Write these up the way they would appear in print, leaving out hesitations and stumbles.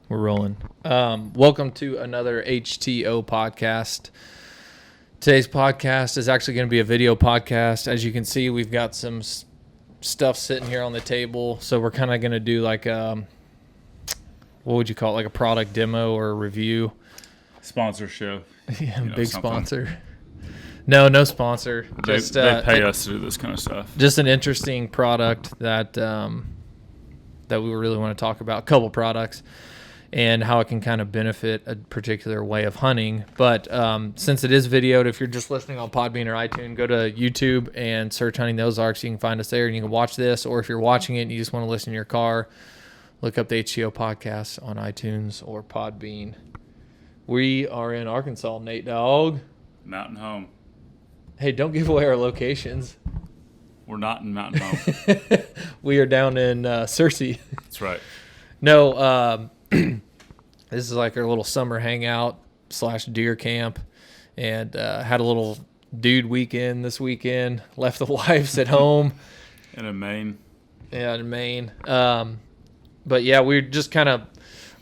We're rolling. Welcome to another HTO podcast. Today's podcast is actually going to be a video podcast. As you can see, we've got some stuff sitting here on the table. So we're kind of going to do like what would you call it? Like a product demo or a review. Sponsorship. Yeah, big sponsor. No sponsor. They pay us to do this kind of stuff. Just an interesting product that that we really want to talk about. A couple products. And how it can kind of benefit a particular way of hunting. But since it is videoed, if you're just listening on Podbean or iTunes, go to YouTube and search Hunting the Ozarks. You can find us there and you can watch this. Or if you're watching it and you just want to listen in your car, look up the HTO podcast on iTunes or Podbean. We are in Arkansas, Nate Dog. Mountain Home. Hey, don't give away our locations. We're not in Mountain Home. We are down in Searcy. That's right. No, this is like our little summer hangout / deer camp, and had a little dude weekend this weekend. Left the wives at home. In Maine. Yeah, in Maine. But yeah, we just kind of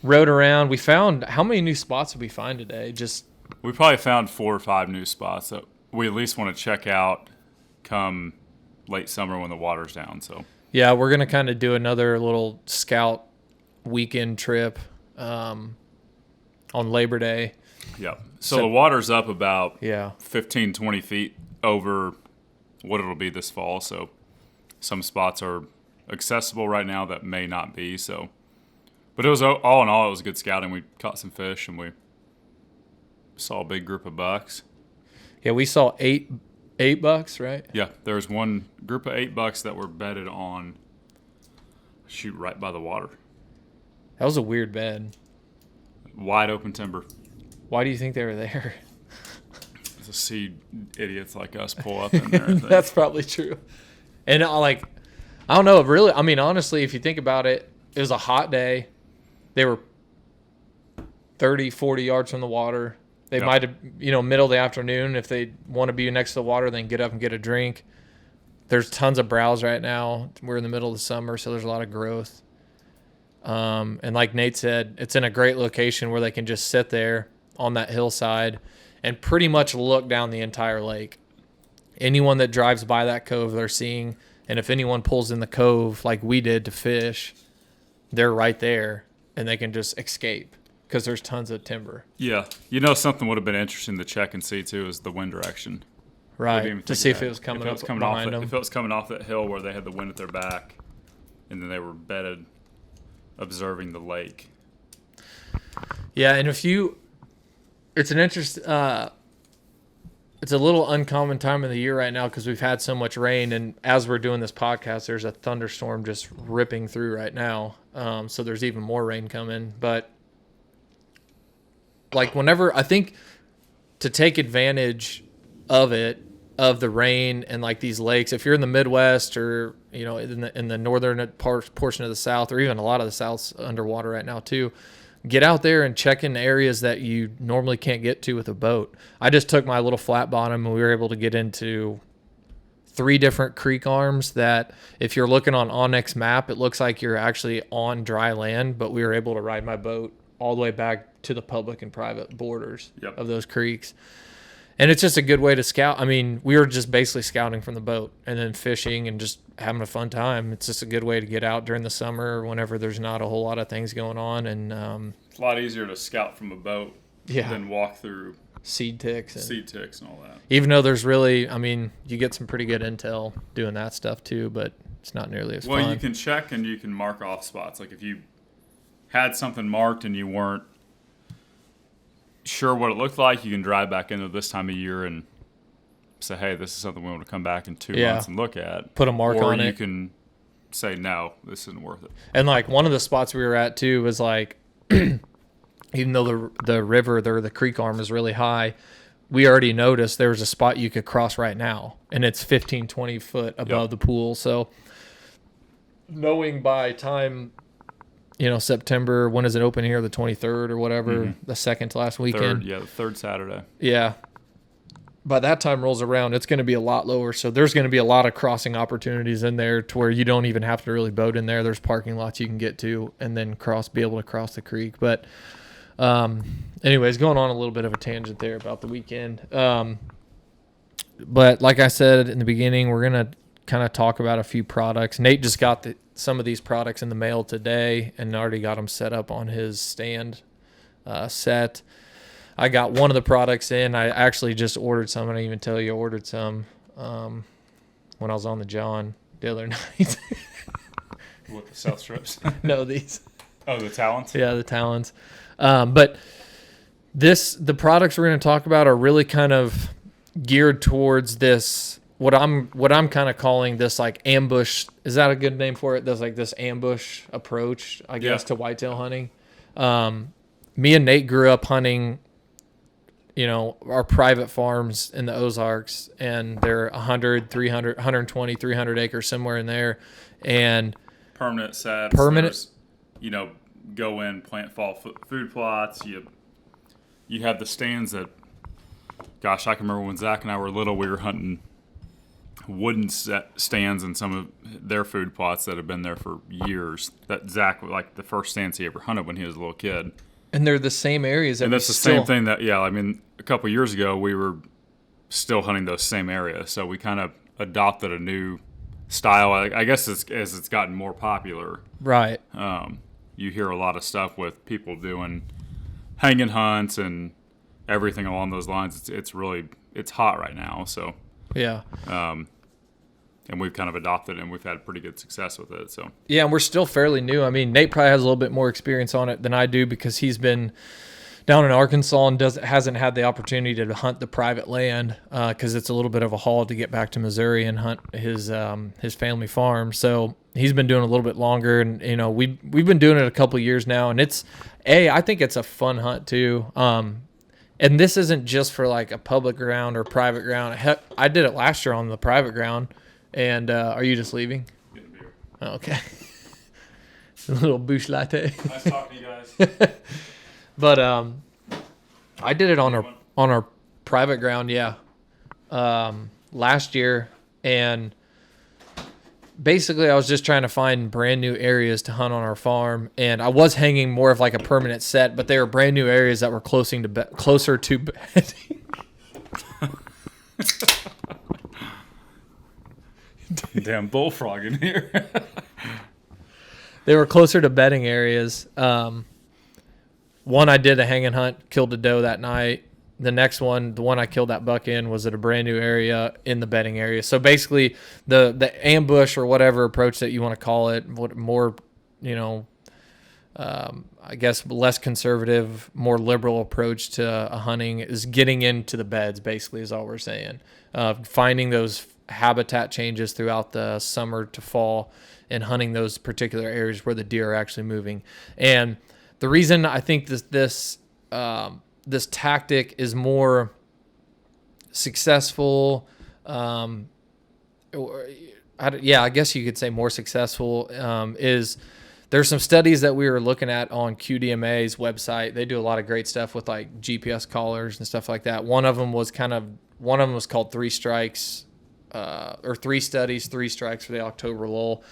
rode around. We found, how many new spots did we find today? We probably found 4 or 5 new spots that we at least want to check out come late summer when the water's down. So yeah, we're gonna kind of do another little scout weekend trip on Labor Day. Yeah. So the water's up about 15, 20 feet over what it'll be this fall. So some spots are accessible right now that may not be. So, but it was all in all, it was good scouting. We caught some fish and we saw a big group of bucks. Yeah, we saw eight bucks, right? Yeah, there was one group of 8 bucks that were bedded on, right by the water. That was a weird bed. Wide open timber. Why do you think they were there? To see idiots like us pull up in there. That's probably true. And I don't know, really, I mean, honestly, if you think about it, it was a hot day. They were 30, 40 yards from the water. They might have, middle of the afternoon, if they want to be next to the water, then get up and get a drink. There's tons of browse right now. We're in the middle of the summer, so there's a lot of growth. And like Nate said, it's in a great location where they can just sit there on that hillside and pretty much look down the entire lake. Anyone that drives by that cove, they're seeing. And if anyone pulls in the cove like we did to fish, they're right there and they can just escape because there's tons of timber. Yeah. Something would have been interesting to check and see too is the wind direction. Right. To see if it was coming behind them. If it was coming off that hill where they had the wind at their back and then they were bedded observing the lake. Yeah, and it's an interest. It's a little uncommon time of the year right now because we've had so much rain, and as we're doing this podcast, there's a thunderstorm just ripping through right now. So there's even more rain coming. But whenever I think to take advantage of the rain and these lakes, if you're in the Midwest or in the northern portion of the South, or even a lot of the South's underwater right now too, get out there and check in areas that you normally can't get to with a boat. I just took my little flat bottom and we were able to get into 3 different creek arms that if you're looking on Onyx map, it looks like you're actually on dry land, but we were able to ride my boat all the way back to the public and private borders of those creeks. And it's just a good way to scout. I mean, we were just basically scouting from the boat and then fishing and just having a fun time. It's just a good way to get out during the summer whenever there's not a whole lot of things going on. And it's a lot easier to scout from a boat than walk through seed ticks and all that. Even though there's really, you get some pretty good intel doing that stuff too, but it's not nearly as fun. Well, you can check and you can mark off spots. Like if you had something marked and you weren't sure what it looked like, you can drive back into this time of year and say, hey, this is something we want to come back in 2 months and look at. Put a mark on it. Or you can say, no, this isn't worth it. And one of the spots we were at too was even though the river, the creek arm is really high, we already noticed there was a spot you could cross right now, and it's 15, 20 foot above the pool. So knowing by time September, when is it open here? The 23rd or whatever, the second to last weekend. The third Saturday. Yeah. by that time rolls around, it's going to be a lot lower. So there's going to be a lot of crossing opportunities in there to where you don't even have to really boat in there. There's parking lots you can get to and then be able to cross the creek. But anyways, going on a little bit of a tangent there about the weekend. But like I said in the beginning, we're going to kind of talk about a few products. Nate just got some of these products in the mail today and already got them set up on his stand set. I got one of the products in. I actually just ordered some. I didn't even tell you I ordered some when I was on the John the other night. What, the South Strips? No, these. Oh, the Talons? Yeah, the Talons. But the products we're going to talk about are really kind of geared towards this, what I'm kind of calling this like ambush. Is that a good name for it? There's like this ambush approach, I guess, to whitetail hunting. Me and Nate grew up hunting, our private farms in the Ozarks, and they're 100, 300, 120, 300 acres, somewhere in there. And permanent sets. Go in, plant fall food plots. You have the stands that, gosh, I can remember when Zach and I were little, we were hunting wooden stands in some of their food plots that have been there for years. That Zach, like the first stands he ever hunted when he was a little kid. And they're the same areas. And that's the same thing that, a couple of years ago, we were still hunting those same areas. So we kind of adopted a new style. I guess as it's gotten more popular. Right. You hear a lot of stuff with people doing hanging hunts and everything along those lines. It's hot right now. So, yeah. And we've kind of adopted it, and we've had pretty good success with it. So yeah, and we're still fairly new. I mean, Nate probably has a little bit more experience on it than I do because he's been down in Arkansas and hasn't had the opportunity to hunt the private land because it's a little bit of a haul to get back to Missouri and hunt his family farm. So he's been doing it a little bit longer, and we've been doing it a couple of years now, and I think it's a fun hunt too. And this isn't just for like a public ground or private ground. Heck, I did it last year on the private ground. And are you just leaving? Getting beer. Oh, okay. A little bush latte. Nice talking to you guys. But I did it on our private ground, yeah, last year, and basically I was just trying to find brand new areas to hunt on our farm, and I was hanging more of like a permanent set, but they were brand new areas that were closer to bedding. Damn bullfrog in here. They were closer to bedding areas. One I did a hang and hunt, killed a doe that night. The next one, the one I killed that buck in, was at a brand new area in the bedding area. So basically, the ambush or whatever approach that you want to call it, more, I guess less conservative, more liberal approach to a hunting is getting into the beds. Basically, is all we're saying. Finding those habitat changes throughout the summer to fall and hunting those particular areas where the deer are actually moving. And the reason I think this tactic is more successful, I guess you could say more successful, is there's some studies that we were looking at on QDMA's website. They do a lot of great stuff with like GPS collars and stuff like that. One of them was called 3 Strikes, or 3 Studies, 3 Strikes for the October lull.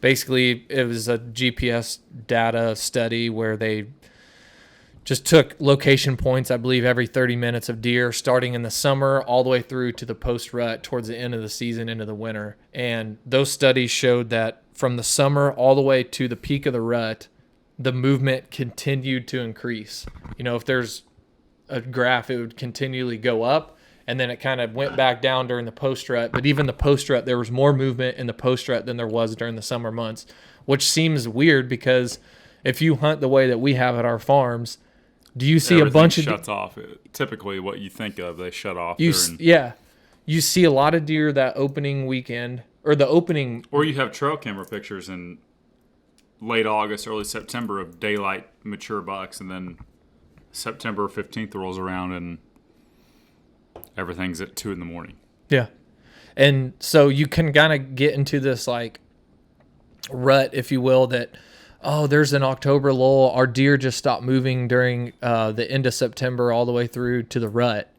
Basically, it was a GPS data study where they just took location points, I believe, every 30 minutes of deer, starting in the summer all the way through to the post-rut towards the end of the season into the winter. And those studies showed that from the summer all the way to the peak of the rut, the movement continued to increase. If there's a graph, it would continually go up, and then it kind of went back down during the post-rut. But even the post-rut, there was more movement in the post-rut than there was during the summer months, which seems weird because if you hunt the way that we have at our farms, do you see a bunch of shuts off? Typically, what you think of, they shut off. You see a lot of deer that opening weekend or the opening, or you have trail camera pictures in late August, early September of daylight mature bucks, and then September 15th rolls around and everything's at 2 a.m. Yeah, and so you can kind of get into this like rut, if you will, that. Oh, there's an October lull. Our deer just stopped moving during the end of September all the way through to the rut,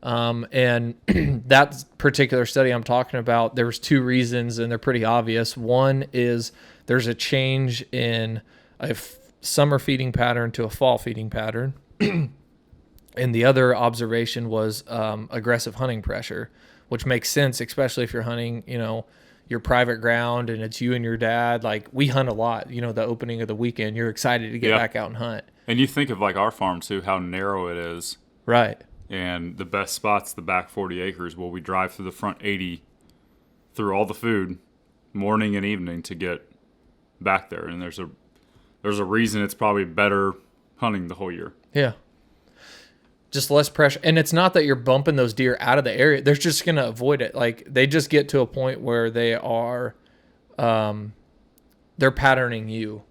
And that particular study I'm talking about, there was 2 reasons, and they're pretty obvious. One is there's a change in a summer feeding pattern to a fall feeding pattern. And the other observation was aggressive hunting pressure, which makes sense, especially if you're hunting, your private ground and it's you and your dad. Like, we hunt a lot, the opening of the weekend, you're excited to get back out and hunt. And you think of like our farm too, how narrow it is. Right. And the best spot's the back 40 acres. Well, we drive through the front 80 through all the food morning and evening to get back there. And there's a reason it's probably better hunting the whole year. Yeah. Just less pressure. And it's not that you're bumping those deer out of the area. They're just going to avoid it. Like, they just get to a point where they are, they're patterning you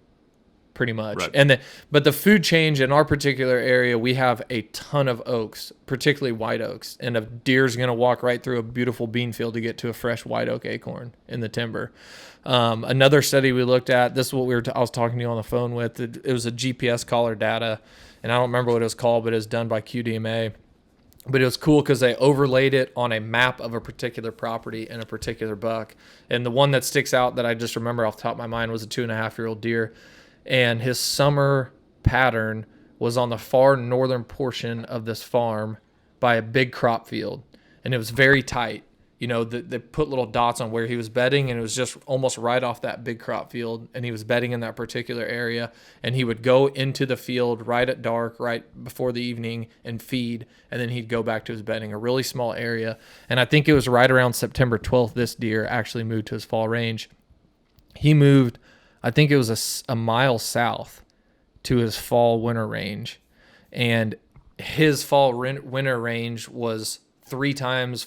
pretty much. Right. But the food change in our particular area, we have a ton of oaks, particularly white oaks. And a deer's going to walk right through a beautiful bean field to get to a fresh white oak acorn in the timber. Another study we looked at, this is what I was talking to you on the phone with. It was a GPS collar data. And I don't remember what it was called, but it was done by QDMA. But it was cool because they overlaid it on a map of a particular property and a particular buck. And the one that sticks out that I just remember off the top of my mind was a 2.5-year-old deer. And his summer pattern was on the far northern portion of this farm by a big crop field. And it was very tight. They put little dots on where he was bedding, and it was just almost right off that big crop field. And he was bedding in that particular area. And he would go into the field right at dark, right before the evening, and feed. And then he'd go back to his bedding, a really small area. And I think it was right around September 12th, this deer actually moved to his fall range. He moved, I think it was a mile south to his fall winter range. And his fall winter range was 4 times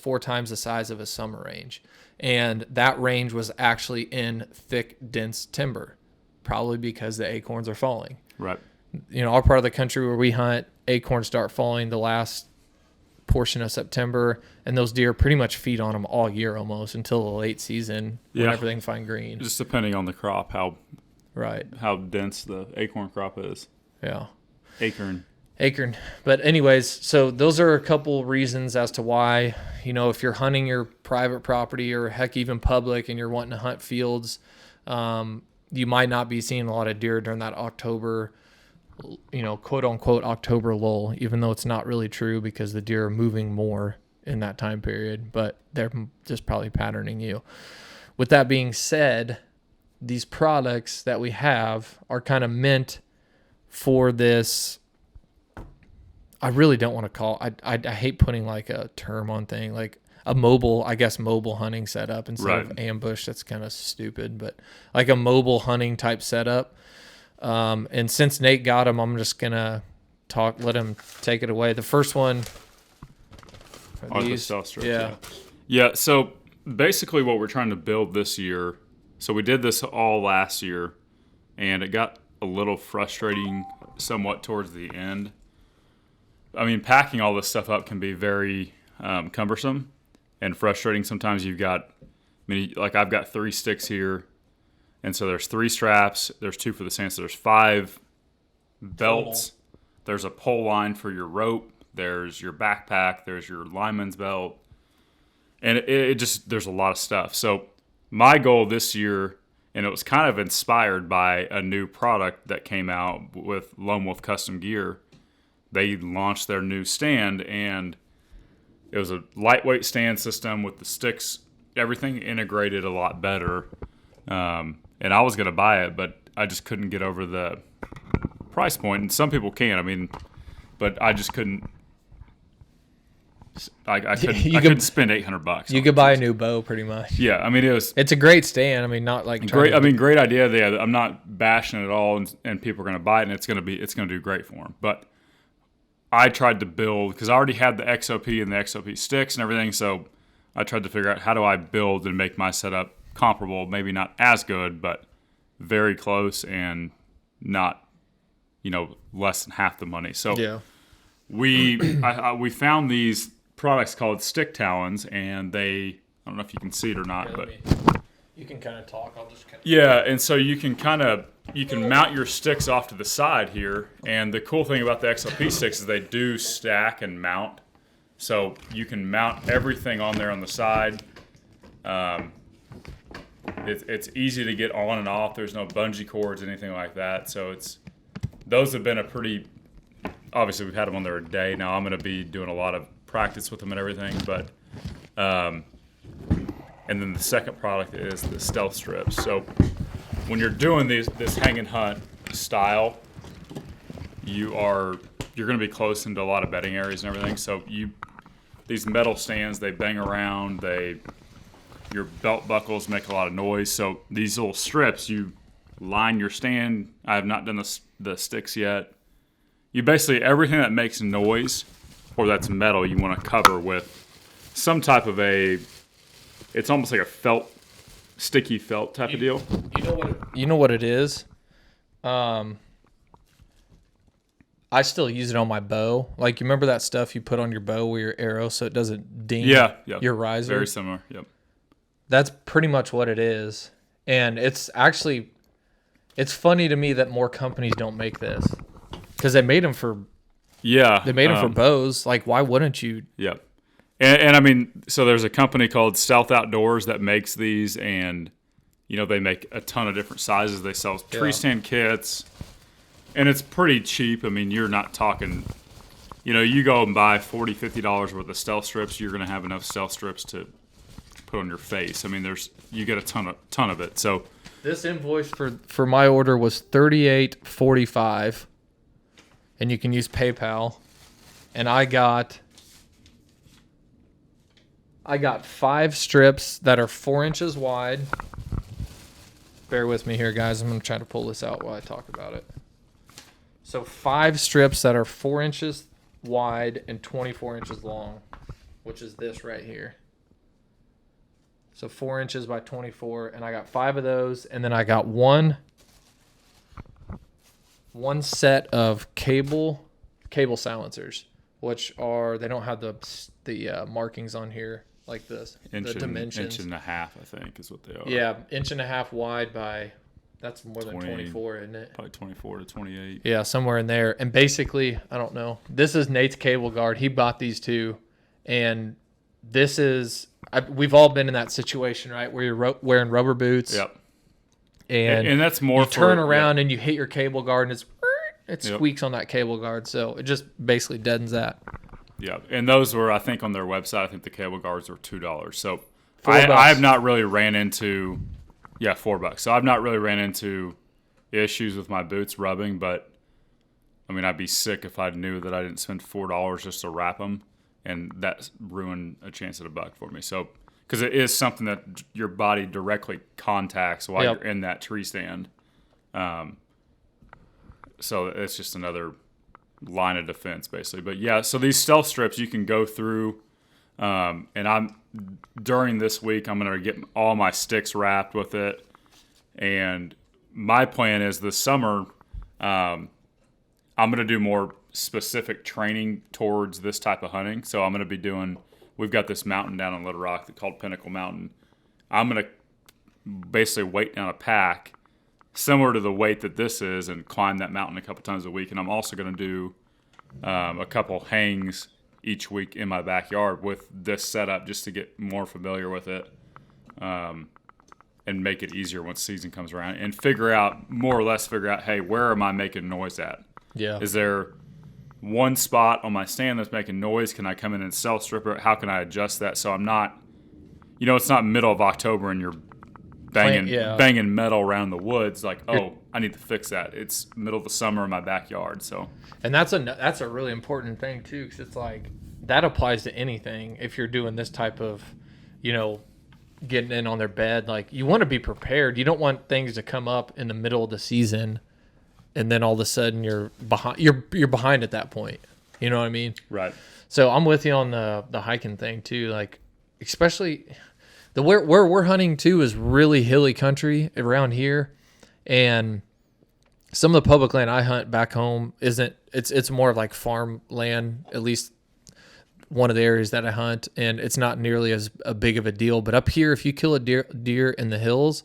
the size of his summer range. And that range was actually in thick, dense timber, probably because the acorns are falling. Right. Our part of the country where we hunt, acorns start falling the last portion of September, and those deer pretty much feed on them all year almost until the late season whenever they can find green. Just depending on the crop, how dense the acorn crop is. Yeah. Acorn. But anyways, so those are a couple reasons as to why, if you're hunting your private property or heck, even public, and you're wanting to hunt fields, you might not be seeing a lot of deer during that October, quote unquote October lull, even though it's not really true because the deer are moving more in that time period, but they're just probably patterning you. With that being said, these products that we have are kind of meant for this. I really don't want to call. I hate putting like a term on thing, like a mobile hunting setup instead of ambush. That's kind of stupid, but like a mobile hunting type setup. And since Nate got them, I'm just gonna let him take it away. The first one. The stealth strips, yeah. So basically, what we're trying to build this year. So we did this all last year, and it got a little frustrating somewhat towards the end. I mean, packing all this stuff up can be very cumbersome and frustrating. Sometimes I've got 3 sticks here, and so there's 3 straps. There's 2 for the stand, so there's 5 belts. There's a pole line for your rope. There's your backpack. There's your lineman's belt, and it just there's a lot of stuff. So my goal this year, and it was kind of inspired by a new product that came out with Lone Wolf Custom Gear. They launched their new stand, and it was a lightweight stand system with the sticks, everything integrated a lot better. And I was going to buy it, but I just couldn't get over the price point. And some people can, but I just couldn't. I couldn't spend $800. You could buy a new bow, pretty much. Yeah, it's a great stand. Not like great. Great idea. Yeah, I'm not bashing it at all, and people are going to buy it, and it's going to do great for them. But I tried to build, because I already had the XOP and the XOP sticks and everything, so I tried to figure out how do I build and make my setup comparable, maybe not as good, but very close and not, less than half the money. So yeah. we found these products called stick talons, and I don't know if you can see it or not, but you can kind of talk. I'll just and so you can mount your sticks off to the side here, and the cool thing about the XLP sticks is they do stack and mount So you can mount everything on there on the side. It's easy to get on and off. There's no bungee cords, anything like that. So those have been a pretty, obviously we've had them on there a day. Now I'm going to be doing a lot of practice with them and everything. But, and then the second product is the stealth strips. So when you're doing this hang and hunt style, you're going to be close into a lot of bedding areas and everything. So these metal stands, they bang around, your belt buckles make a lot of noise. So these little strips, you line your stand. I have not done the sticks yet. You basically, everything that makes noise or that's metal, you want to cover with some type of it's almost like a sticky felt type of deal. You know what it is? I still use it on my bow. Like, you remember that stuff you put on your bow with your arrow so it doesn't ding your riser? Very similar, yep. That's pretty much what it is. And it's funny to me that more companies don't make this. Because they made them for for bows. Like, why wouldn't you? Yep. And I mean, so there's a company called Stealth Outdoors that makes these, and, they make a ton of different sizes. They sell tree stand kits. And it's pretty cheap. I mean, you're not talking, you go and buy $40, $50 worth of stealth strips, you're going to have enough stealth strips to put on your face. I mean, you get a ton of it. So this invoice for my order was $38.45, and you can use PayPal. And I got 5 strips that are 4 inches wide. Bear with me here, guys. I'm going to try to pull this out while I talk about it. So 5 strips that are 4 inches wide and 24 inches long, which is this right here. So 4 inches by 24, and I got 5 of those, and then I got one set of cable silencers, which they don't have the markings on here like this. The dimensions. 1.5 inches, I think, is what they are. Yeah, 1.5 inches wide by. That's more than 24, isn't it? Probably 24 to 28. Yeah, somewhere in there. And basically, I don't know. This is Nate's cable guard. He bought these too. And this is, we've all been in that situation, right? Where you're wearing rubber boots. Yep. And that's more you turn around and you hit your cable guard and it squeaks on that cable guard. So it just basically deadens that. Yeah. And those were, I think on their website, I think the cable guards were $2. So I have not really ran into... Yeah, $4. So I've not really ran into issues with my boots rubbing, but I mean, I'd be sick if I knew that I didn't spend $4 just to wrap them, and that ruined a chance at $1 for me. So, because it is something that your body directly contacts while you're in that tree stand. So it's just another line of defense, basically. But yeah, so these stealth strips you can go through. And during this week, I'm going to get all my sticks wrapped with it. And my plan is this summer, I'm going to do more specific training towards this type of hunting. So I'm going to be we've got this mountain down in Little Rock called Pinnacle Mountain. I'm going to basically weight down a pack similar to the weight that this is and climb that mountain a couple times a week. And I'm also going to do a couple hangs each week in my backyard with this setup just to get more familiar with it, and make it easier once season comes around and more or less figure out, hey, where am I making noise at? Yeah. Is there one spot on my stand that's making noise? Can I come in and self strip it? How can I adjust that so I'm not, it's not middle of October and you're banging metal around the woods like, I need to fix that. It's middle of the summer in my backyard. So, and that's a really important thing too, because it's like that applies to anything. If you're doing this type of, getting in on their bed, like you want to be prepared. You don't want things to come up in the middle of the season, and then all of a sudden you're behind. You're behind at that point. You know what I mean? Right. So I'm with you on the hiking thing too. Like, especially where we're hunting too is really hilly country around here, and some of the public land I hunt back home it's more of like farm land, at least one of the areas that I hunt, and it's not nearly as a big of a deal. But up here, if you kill a deer in the hills,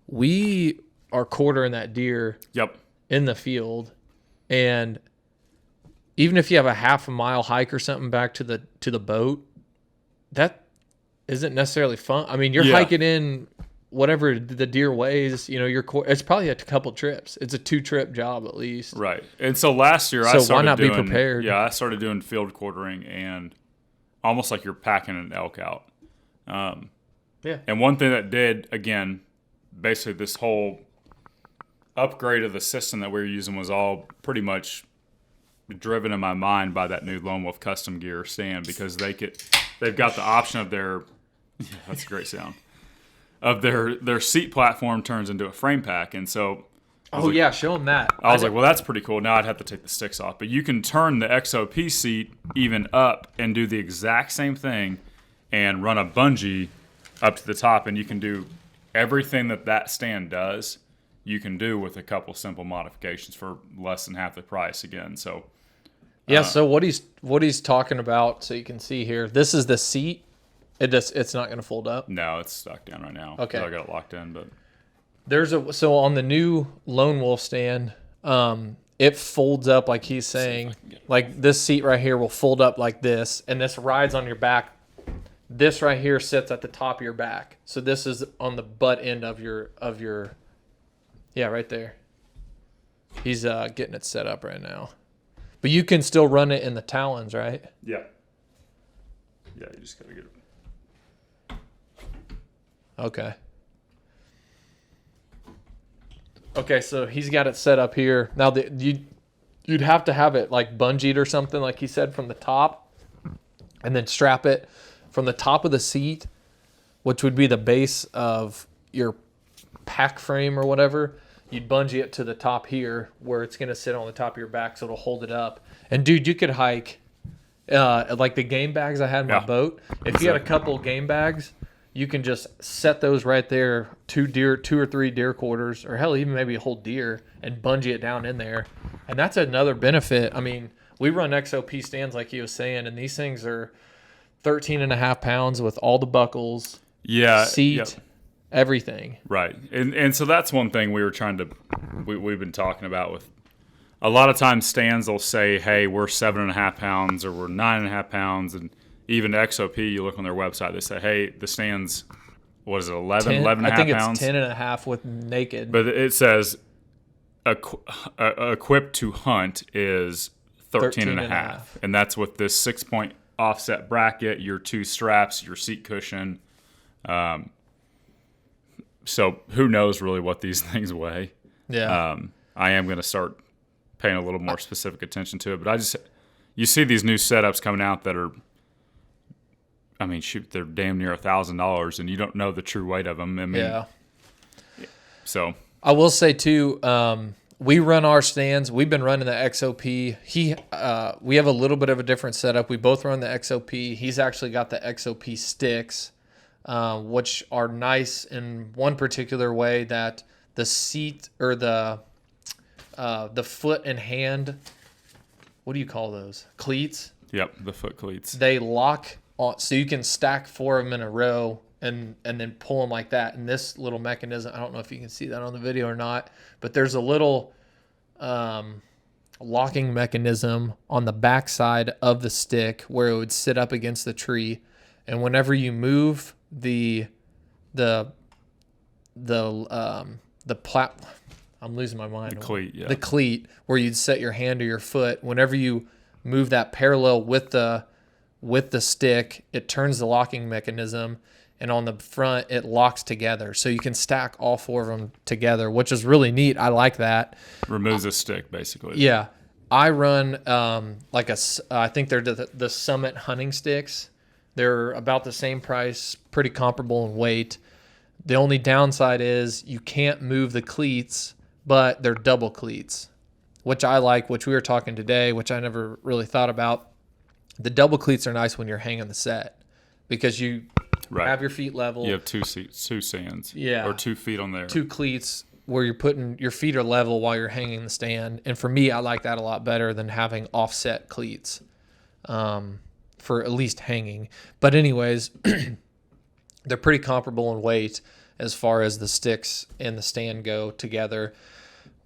we are quartering that deer in the field, and even if you have a half a mile hike or something back to the boat, that isn't necessarily fun. I mean, you're hiking in whatever the deer weighs, it's probably a couple trips. It's a 2-trip job at least. Right. And so last year why not be prepared? Yeah, I started doing field quartering and almost like you're packing an elk out. And one thing that did, again, basically this whole upgrade of the system that we were using was all pretty much driven in my mind by that new Lone Wolf Custom Gear stand, because they've got the option of their that's a great sound, of their seat platform turns into a frame pack. And so show them that. I was like, well, that's pretty cool. Now I'd have to take the sticks off, but you can turn the XOP seat even up and do the exact same thing and run a bungee up to the top, and you can do everything that stand does, you can do with a couple simple modifications for less than half the price again. So so what he's talking about, so you can see here, this is the seat. It's not going to fold up. No, it's stuck down right now. Okay, so I got it locked in. But so on the new Lone Wolf stand, it folds up like he's saying. Like this seat right here will fold up like this, and this rides on your back. This right here sits at the top of your back. So this is on the butt end of your right there. He's getting it set up right now. But you can still run it in the talons, right? Yeah. Yeah, you just got to get it. Okay. Okay, so he's got it set up here. Now you'd have to have it like bungeed or something, like he said, from the top, and then strap it from the top of the seat, which would be the base of your pack frame or whatever. You'd bungee it to the top here where it's going to sit on the top of your back, so it'll hold it up. And dude, you could hike like the game bags I had in my boat. If you had a couple game bags, you can just set those right there, 2 or 3 deer quarters, or hell, even maybe a whole deer, and bungee it down in there. And that's another benefit. I mean, we run XOP stands like he was saying, and these things are 13.5 pounds with all the buckles, seat, everything. Right. And so that's one thing we were we've been talking about with a lot of times stands. They'll say, hey, we're 7.5 pounds or we're 9.5 pounds. And even XOP, you look on their website, they say, hey, the stand's, what is it, 11.5 pounds? I think it's 10.5 with naked. But it says equipped to hunt is 13.5. And that's with this 6-point offset bracket, your 2 straps, your seat cushion. So who knows really what these things weigh. Yeah. I am going to start paying a little more specific attention to it. But you see these new setups coming out that are, I mean, shoot, they're damn near $1,000, and you don't know the true weight of them. I mean, so I will say too, we run our stands. We've been running the XOP. We have a little bit of a different setup. We both run the XOP. He's actually got the XOP sticks, which are nice in one particular way, that the seat or the foot and hand, what do you call those? Cleats? Yep, the foot cleats. They lock on, so you can stack 4 of them in a row and then pull them like that. And this little mechanism, I don't know if you can see that on the video or not, but there's a little locking mechanism on the backside of the stick where it would sit up against the tree. And whenever you move I'm losing my mind. The cleat, yeah. The cleat where you'd set your hand or your foot. Whenever you move that parallel with the stick, it turns the locking mechanism, and on the front it locks together. So you can stack all 4 of them together, which is really neat. I like that. Removes a stick, basically. Yeah. I run I think they're the Summit hunting sticks. They're about the same price, pretty comparable in weight. The only downside is you can't move the cleats, but they're double cleats, which I like, which we were talking today, which I never really thought about. The double cleats are nice when you're hanging the set because you have your feet level. You have 2 stands. Yeah. Or 2 feet on there. 2 cleats where you're putting your feet are level while you're hanging the stand. And for me, I like that a lot better than having offset cleats for at least hanging. But anyways, they're pretty comparable in weight as far as the sticks and the stand go together.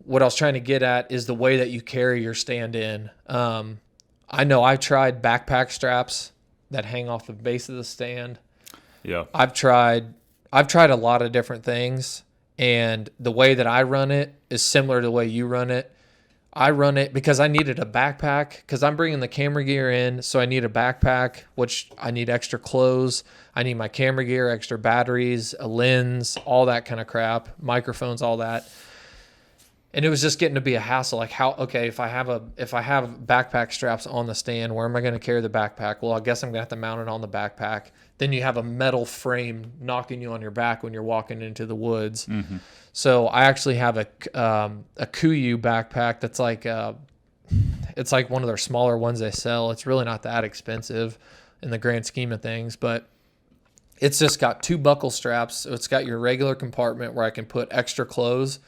What I was trying to get at is the way that you carry your stand in. I know I've tried backpack straps that hang off the base of the stand. Yeah. I've tried a lot of different things, and the way that I run it is similar to the way you run it. I run it because I needed a backpack because I'm bringing the camera gear in. So I need a backpack, which I need extra clothes. I need my camera gear, extra batteries, a lens, all that kind of crap, microphones, all that. And it was just getting to be a hassle. Like if I have backpack straps on the stand, where am I going to carry the backpack? Well, I guess I'm going to have to mount it on the backpack. Then you have a metal frame knocking you on your back when you're walking into the woods. Mm-hmm. So I actually have a Kuiu backpack that's like it's like one of their smaller ones they sell. It's really not that expensive in the grand scheme of things, but it's just got 2 buckle straps. So it's got your regular compartment where I can put extra clothes,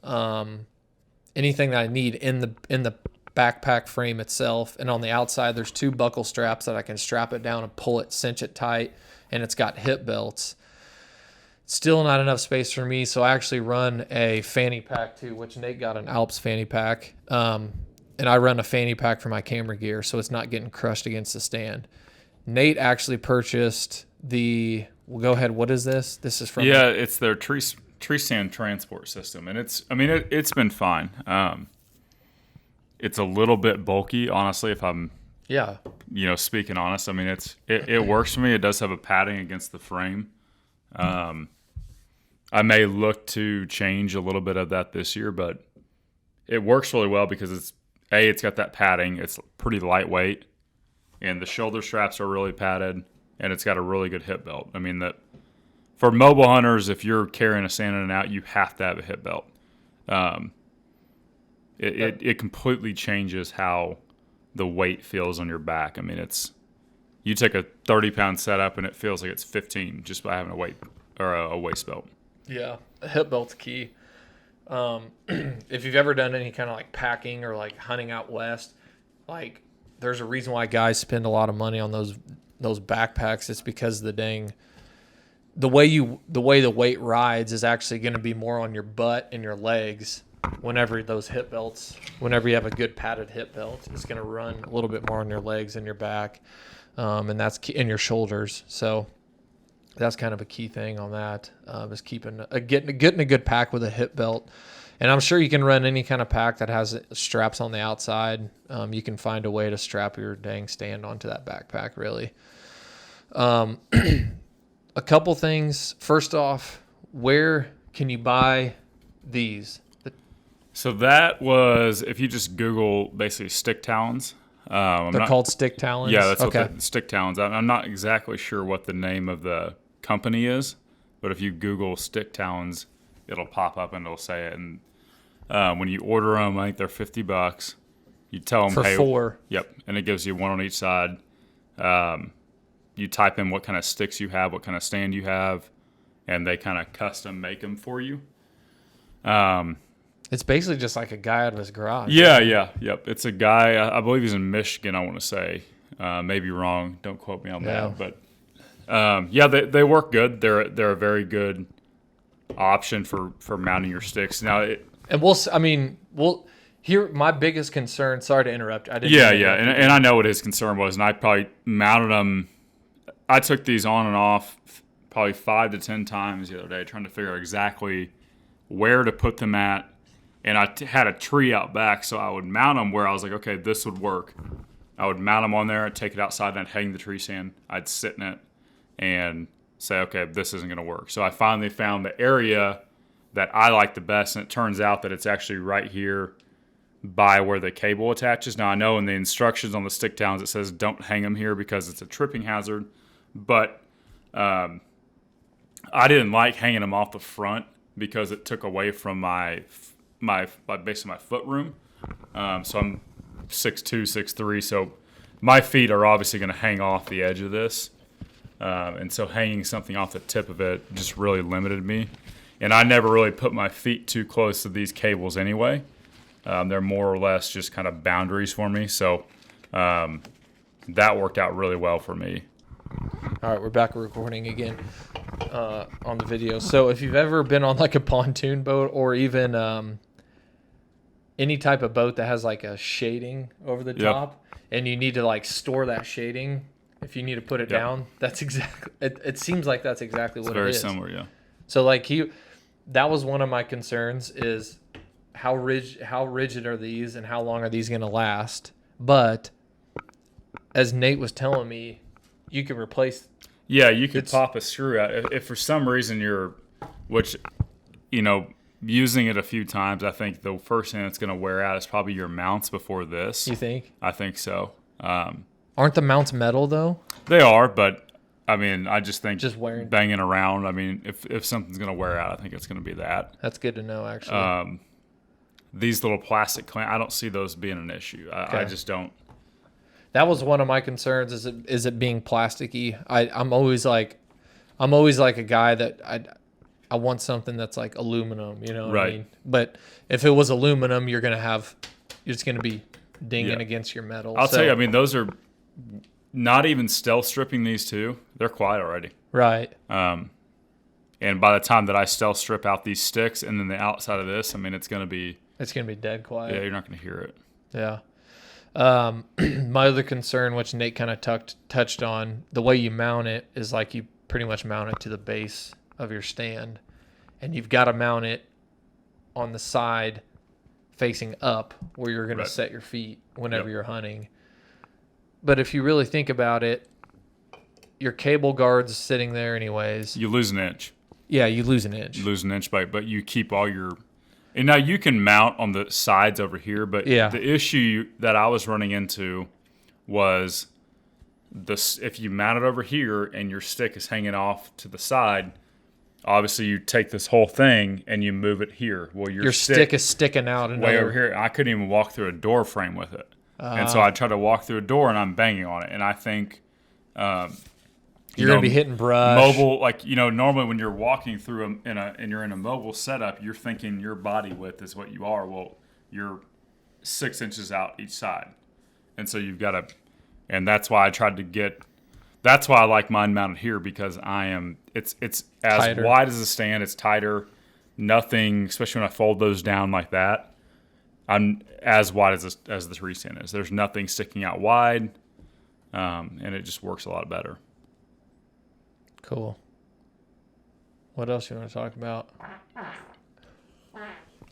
anything that I need in the backpack frame itself, and on the outside there's 2 buckle straps that I can strap it down and pull it, cinch it tight, and it's got hip belts. Still not enough space for me, so I actually run a fanny pack too, which Nate got an Alps fanny pack, and I run a fanny pack for my camera gear, so it's not getting crushed against the stand. Nate actually purchased well, go ahead, what is this? This is from... Yeah, it's their tree stand transport system, and it's been fine. It's a little bit bulky, honestly, if I'm speaking honest. I mean, it works for me. It does have a padding against the frame. I may look to change a little bit of that this year, but it works really well because it's got that padding. It's pretty lightweight, and the shoulder straps are really padded, and it's got a really good hip belt. I mean, for mobile hunters, if you're carrying a stand in and out, you have to have a hip belt. It completely changes how the weight feels on your back. I mean, you take a 30-pound setup and it feels like it's 15 just by having a waist belt. Yeah, a hip belt's key. If you've ever done any kind of like packing or like hunting out west, like there's a reason why guys spend a lot of money on those backpacks. It's because the way the weight rides is actually going to be more on your butt and your legs. Whenever you have a good padded hip belt, it's going to run a little bit more on your legs and your back, and that's key, and your shoulders. So that's kind of a key thing on that, is getting a good pack with a hip belt. And I'm sure you can run any kind of pack that has straps on the outside. You can find a way to strap your dang stand onto that backpack, really. A couple things. First off, where can you buy these? So that was, if you just Google basically stick talons. They're called stick talons? Yeah, that's okay. What stick talons. I'm not exactly sure what the name of the company is, but if you Google stick talons, it'll pop up and it'll say it. And when you order them, I think they're $50. You tell them, for 4. Yep, and it gives you one on each side. You type in what kind of sticks you have, what kind of stand you have, and they kind of custom make them for you. It's basically just like a guy out of his garage. Yep. It's a guy, I believe he's in Michigan, I want to say. Maybe wrong. Don't quote me on that. But they work good. They're a very good option for mounting your sticks. Now, here my biggest concern. Sorry to interrupt. And I know what his concern was, and I probably mounted them. I took these on and off probably 5 to 10 times the other day, trying to figure out exactly where to put them at. And I had a tree out back, so I would mount them where I was like, okay, this would work. I would mount them on there, I'd take it outside, and I'd hang the tree stand. I'd sit in it and say, okay, this isn't going to work. So I finally found the area that I like the best, and it turns out that it's actually right here by where the cable attaches. Now, I know in the instructions on the stick talons it says don't hang them here because it's a tripping hazard, but I didn't like hanging them off the front because it took away from basically my foot room. So I'm 6'2", 6'3", so my feet are obviously going to hang off the edge of this. And so hanging something off the tip of it just really limited me. And I never really put my feet too close to these cables anyway. They're more or less just kind of boundaries for me. So that worked out really well for me. All right, we're back recording again on the video. So if you've ever been on like a pontoon boat or even any type of boat that has like a shading over the top, and you need to like store that shading. If you need to put it down, that's exactly. It seems like that's exactly what it is. Very similar, yeah. So like that was one of my concerns is how rigid are these and how long are these going to last? But as Nate was telling me, you can replace. Yeah, you could pop a screw out if for some reason using it a few times. I think the first thing that's going to wear out is probably your mounts before this. You think? I think so. Aren't the mounts metal though? They are, but I mean, I just think just wearing banging around. I mean, if something's going to wear out, I think it's going to be that. That's good to know, actually. These little plastic clamps, I don't see those being an issue. I just don't. That was one of my concerns. Is it being plasticky? I'm always like a guy that I want something that's like aluminum. You know what I mean? But if it was aluminum, you're just gonna be dinging against your metal. I'll tell you. I mean, those are not even stealth stripping these two. They're quiet already. Right. And by the time that I stealth strip out these sticks and then the outside of this, I mean, it's gonna be dead quiet. Yeah, you're not gonna hear it. Yeah. My other concern, which Nate kind of touched on, the way you mount it is like you pretty much mount it to the base of your stand, and you've got to mount it on the side facing up where you're going to set your feet whenever you're hunting. But if you really think about it, your cable guard's sitting there anyways. You lose an inch. Yeah, you lose an inch. You lose an inch, but you keep all your... And now you can mount on the sides over here, but the issue that I was running into was if you mount it over here and your stick is hanging off to the side, obviously you take this whole thing and you move it here. Well, your stick is sticking out way over here. I couldn't even walk through a door frame with it, and so I tried to walk through a door and I'm banging on it, and I think. You're going to be hitting brush. Mobile, normally when you're walking through and you're in a mobile setup, you're thinking your body width is what you are. Well, you're 6 inches out each side. And so you've got to, and that's why that's why I like mine mounted here, because it's as tighter. Wide as a stand, it's tighter. Nothing, especially when I fold those down like that, I'm as wide as the tree stand is. There's nothing sticking out wide, and it just works a lot better. Cool. What else you want to talk about?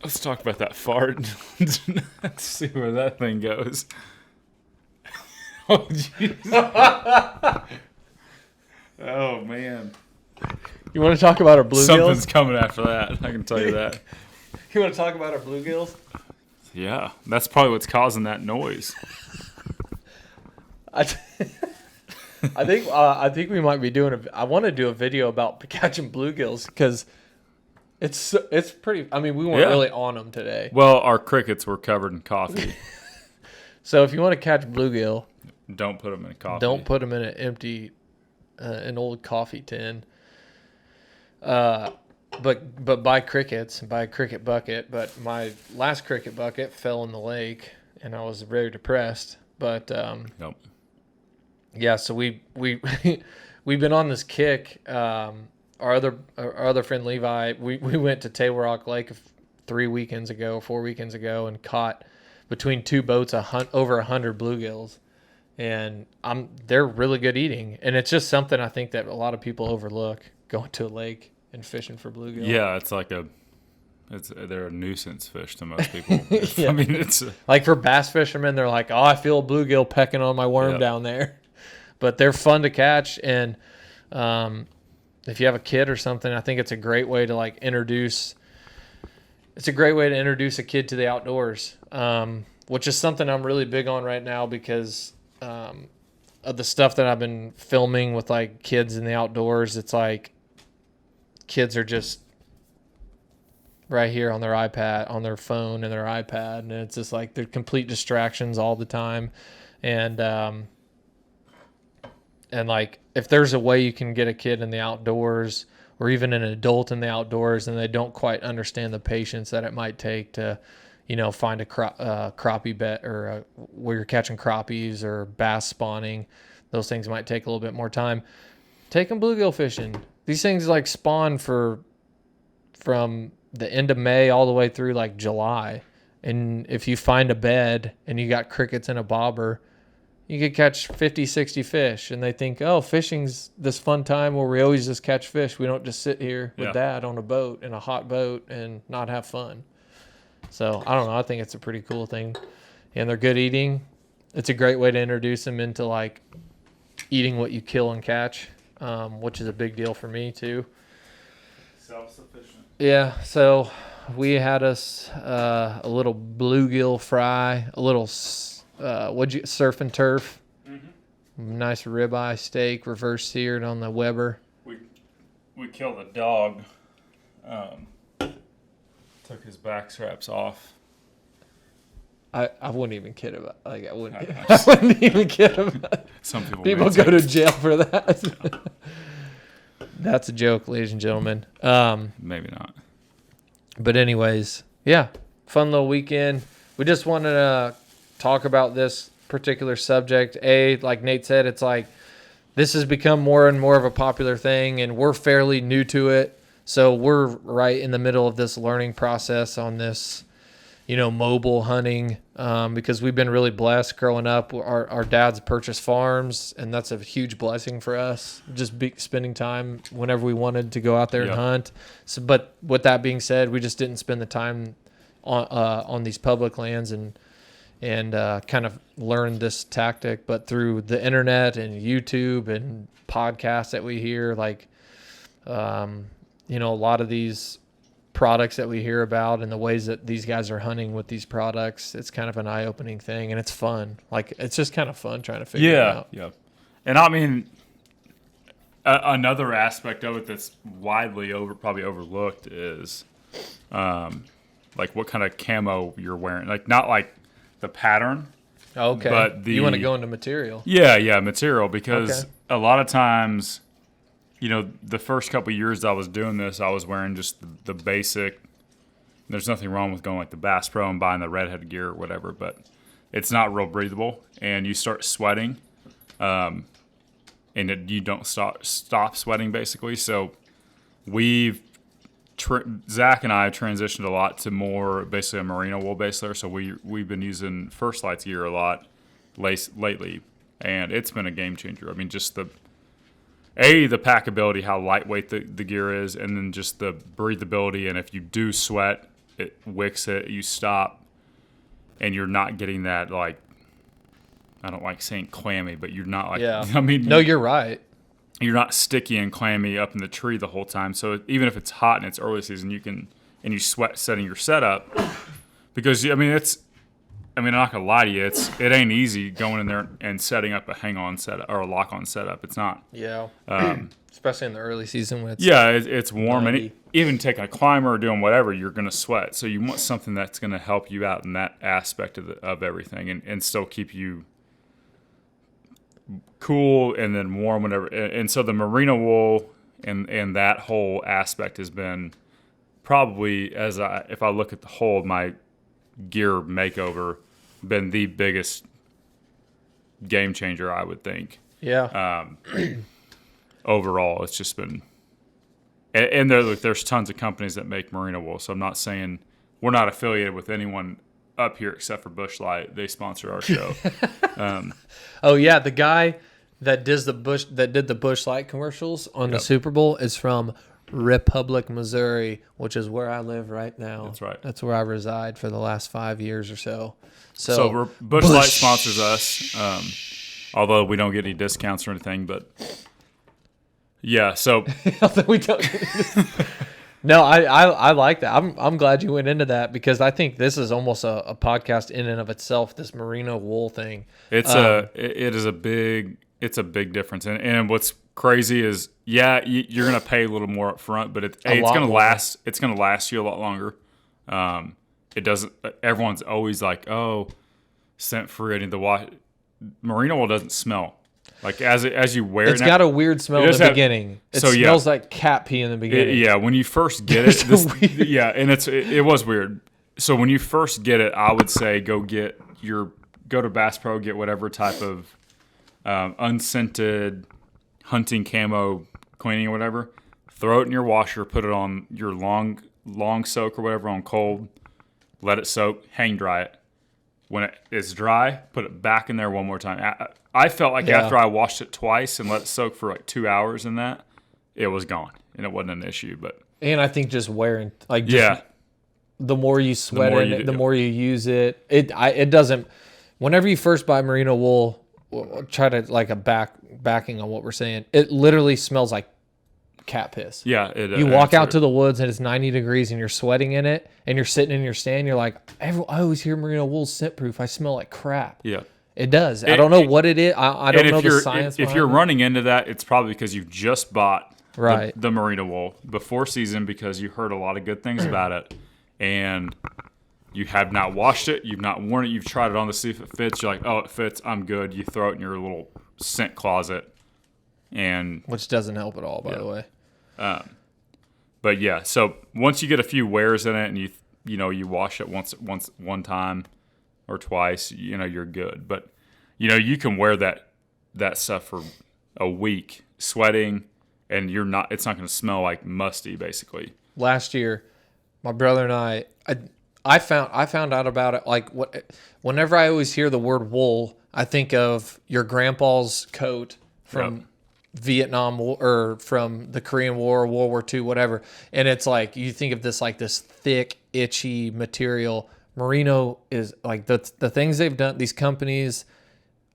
Let's talk about that fart. Let's see where that thing goes. Oh, jeez. Oh, man. You want to talk about our bluegills? Something's coming after that. I can tell you that. You want to talk about our bluegills? Yeah. That's probably what's causing that noise. I think we might be doing I want to do a video about catching bluegills because it's pretty. I mean, we weren't really on them today. Well, our crickets were covered in coffee. So if you want to catch bluegill, don't put them in coffee. Don't put them in an empty, an old coffee tin. But buy crickets, buy a cricket bucket. But my last cricket bucket fell in the lake, and I was very depressed. But nope. Yeah, so we've been on this kick. Our other friend Levi, we went to Table Rock Lake 4 weekends ago, and caught between two boats over 100 bluegills, and they're really good eating. And it's just something I think that a lot of people overlook, going to a lake and fishing for bluegill. Yeah, they're a nuisance fish to most people. I mean, it's like for bass fishermen, they're like, oh, I feel a bluegill pecking on my worm down there. But they're fun to catch, and if you have a kid or something, I think it's a great way to introduce a kid to the outdoors, which is something I'm really big on right now because of the stuff that I've been filming with kids in the outdoors. It's like kids are just right here on their iPad, on their phone and their iPad, and it's just like they're complete distractions all the time, and if there's a way you can get a kid in the outdoors or even an adult in the outdoors and they don't quite understand the patience that it might take to, find a crappie bed or where you're catching crappies or bass spawning, those things might take a little bit more time. Take them bluegill fishing. These things spawn from the end of May all the way through July. And if you find a bed and you got crickets and a bobber, you could catch 50, 60 fish. And they think, oh, fishing's this fun time where we always just catch fish. We don't just sit here with Dad on a boat, in a hot boat, and not have fun. So, I don't know. I think it's a pretty cool thing. And they're good eating. It's a great way to introduce them into, like, eating what you kill and catch, which is a big deal for me, too. Self-sufficient. Yeah, so we had us a little bluegill fry, a little surf and turf, nice ribeye steak, reverse seared on the Weber. We killed a dog. Took his back straps off. I wouldn't even kid about I wouldn't even kid about it. Some people go to jail for that. That's a joke, ladies and gentlemen. Maybe not. But anyways, yeah, fun little weekend. We just wanted to talk about this particular subject. Like Nate said, it's like this has become more and more of a popular thing, and we're fairly new to it. So we're right in the middle of this learning process on this, mobile hunting, because we've been really blessed growing up. Our dads purchased farms, and that's a huge blessing for us, just spending time whenever we wanted to go out there and hunt. So, but with that being said, we just didn't spend the time on these public lands and kind of learn this tactic. But through the internet and YouTube and podcasts that we hear, like, a lot of these products that we hear about and the ways that these guys are hunting with these products, it's kind of an eye-opening thing, and it's fun. Like, it's just kind of fun trying to figure it out. Yeah. And I mean, another aspect of it that's widely probably overlooked is like what kind of camo you're wearing. Like, not like the pattern. Okay. But you want to go into material. Yeah, material, because a lot of times, the first couple of years I was doing this, I was wearing just the basic. There's nothing wrong with going like the Bass Pro and buying the redhead gear or whatever, but it's not real breathable, and you start sweating, and you don't stop sweating basically. So Zach and I have transitioned a lot to more basically a merino wool base layer. So we've been using First Light's gear a lot lately, and it's been a game changer. I mean, just the packability, how lightweight the gear is, and then just the breathability. And if you do sweat, it wicks it, you stop, and you're not getting that, like, I don't like saying clammy, but you're not like, I mean, no, you're right. You're not sticky and clammy up in the tree the whole time. So even if it's hot and it's early season, you sweat setting your setup, because I'm not gonna lie to you, it ain't easy going in there and setting up a hang-on setup or a lock-on setup. It's not. Yeah. Especially in the early season when it's it's warm, and even taking a climber or doing whatever, you're gonna sweat. So you want something that's gonna help you out in that aspect of everything, and still keep you cool and then warm whenever. And so the merino wool and that whole aspect has been probably, if I look at the whole of my gear makeover, been the biggest game changer, I would think. Yeah. Overall, it's just been, and there's tons of companies that make merino wool. So I'm not saying we're not affiliated with anyone up here except for Bush Light. They sponsor our show. Oh yeah, the guy that did the Bush Light commercials on the Super Bowl is from Republic, Missouri, which is where I live right now. That's right. That's where I reside for the last 5 years or so. So Bush Light sponsors us, although we don't get any discounts or anything. But yeah, so we don't. No, I like that. I'm glad you went into that, because I think this is almost a podcast in and of itself. This merino wool thing. It's a big difference, and what's crazy is you're gonna pay a little more up front, but it's gonna last. It's gonna last you a lot longer. It doesn't. Everyone's always like, oh, scent free. I need to wash. Merino wool doesn't smell. Like as you wear it, it's got a weird smell in the beginning. It smells like cat pee in the beginning. When you first get it, and it was weird. So when you first get it, I would say go to Bass Pro, get whatever type of unscented hunting camo cleaning or whatever. Throw it in your washer, put it on your long soak or whatever on cold. let it soak, hang dry it. When it is dry, put it back in there one more time. I felt like after I washed it twice and let it soak for like 2 hours in that, it was gone and it wasn't an issue. And I think just wearing, like, just the more you sweat in it, the more you use it. It doesn't. Whenever you first buy merino wool, try to like backing on what we're saying. It literally smells like cat piss. Yeah, you walk out to the woods and it's 90 degrees and you're sweating in it and you're sitting in your stand. You're like, I always hear merino wool's scent proof. I smell like crap. Yeah, it does. I don't know what it is. I don't know the science. If you're running into that, it's probably because you just bought right the merino wool before season because you heard a lot of good things about it and you have not washed it. You've not worn it. You've tried it on to see if it fits. You're like, oh, it fits. I'm good. You throw it in your little scent closet, and which doesn't help at all, by the way. But yeah, so once you get a few wears in it and you wash it one time or twice, you're good. But you can wear that stuff for a week, sweating, and it's not going to smell like musty basically. Last year, my brother and I found out about it like whenever I always hear the word wool, I think of your grandpa's coat from Vietnam or from the Korean War, World War II, whatever. And it's like you think of this like this thick, itchy material. Merino is like the things they've done. These companies,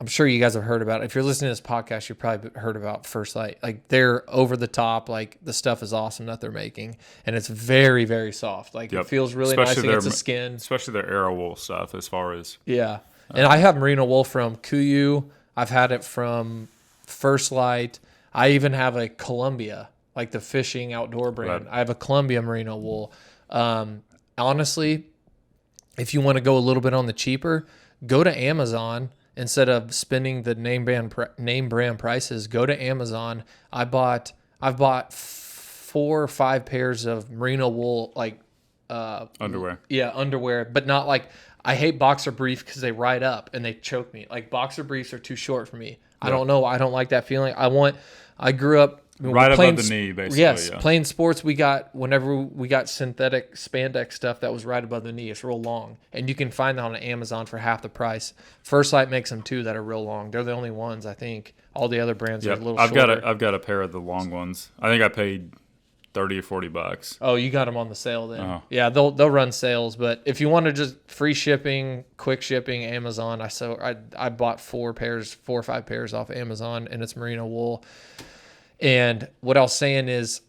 I'm sure you guys have heard about it. If you're listening to this podcast, you've probably heard about First Light. Like they're over the top. Like the stuff is awesome that they're making, and it's very, very soft. Like it feels really nice against the skin, especially their Arrow wool stuff. As far as and I have merino wool from Kuyu. I've had it from First Light. I even have a Columbia, like the fishing outdoor brand. Right. I have a Columbia merino wool. Honestly, if you want to go a little bit on the cheaper, go to Amazon. Instead of spending the name brand prices, go to Amazon. I've bought 4 or 5 pairs of merino wool, like underwear. Yeah, underwear, but not like I hate boxer briefs because they ride up and they choke me. Like boxer briefs are too short for me. I don't know. I don't like that feeling. I grew up right above the knee, basically. Yes, playing sports. Whenever we got synthetic spandex stuff that was right above the knee. It's real long, and you can find that on Amazon for half the price. First Light makes them too that are real long. They're the only ones, I think. All the other brands are a little shorter. I've got a pair of the long ones. I think I paid $30 or $40. Oh, you got them on the sale then? Uh-huh. Yeah, they'll run sales, but if you want to just free shipping, quick shipping, Amazon. I bought 4 or 5 pairs off Amazon, and it's merino wool. And what I was saying is,